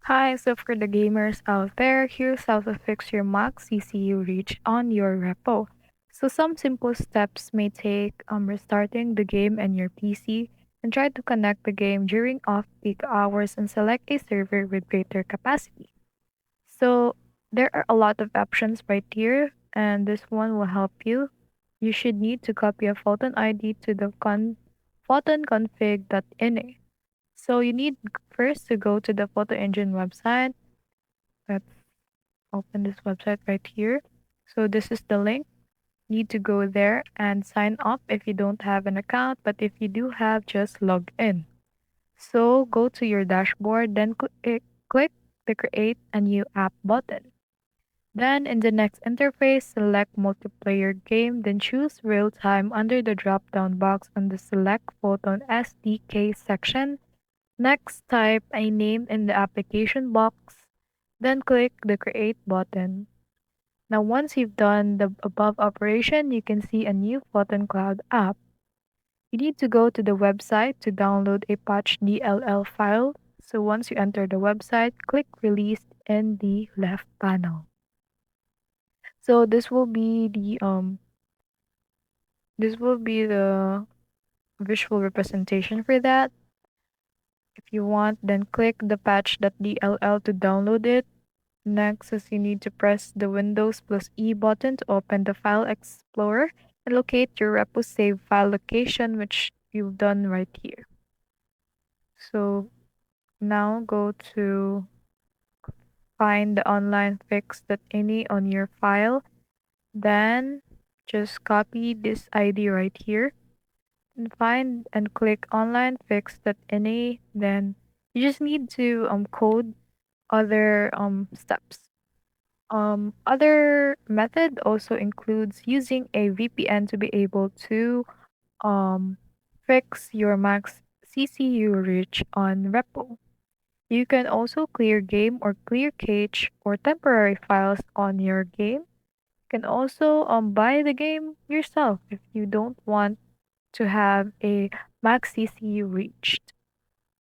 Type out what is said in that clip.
Hi, so for the gamers out there, here's how to fix your Max CCU reach on your repo. So some simple steps may take restarting the game and your PC and try to connect the game during off-peak hours and select a server with greater capacity. So there are a lot of options right here and this one will help you. You should need to copy a Photon ID to the photonconfig.ini. So you need first to go to the photo engine website. Let's open this website right here. So this is the link. Need to go there and sign up if you don't have an account, but if you do have, just log in. So go to your dashboard, then click the Create a New App button. Then in the next interface, select Multiplayer Game, then choose Real Time under the drop-down box on the Select Photon SDK section. Next, type a name in the application box, then click the Create button. Now, once you've done the above operation, you can see a new Photon Cloud app. You need to go to the website to download a patch DLL file. So once you enter the website, click Release in the left panel. So this will be the visual representation for that. If you want, then click the patch.dll to download it. Next is you need to press the Windows plus E button to open the File Explorer and locate your repo save file location, which you've done right here. So now go to find the online fix.ini on your file. Then just copy this ID right here and find and click online fix.ini. Then you just need to code other steps. Other method also includes using a VPN to be able to um, fix your max CCU reach on repo. You can also clear game or clear cache or temporary files on your game. You can also buy the game yourself if you don't want to have a max CCU reached.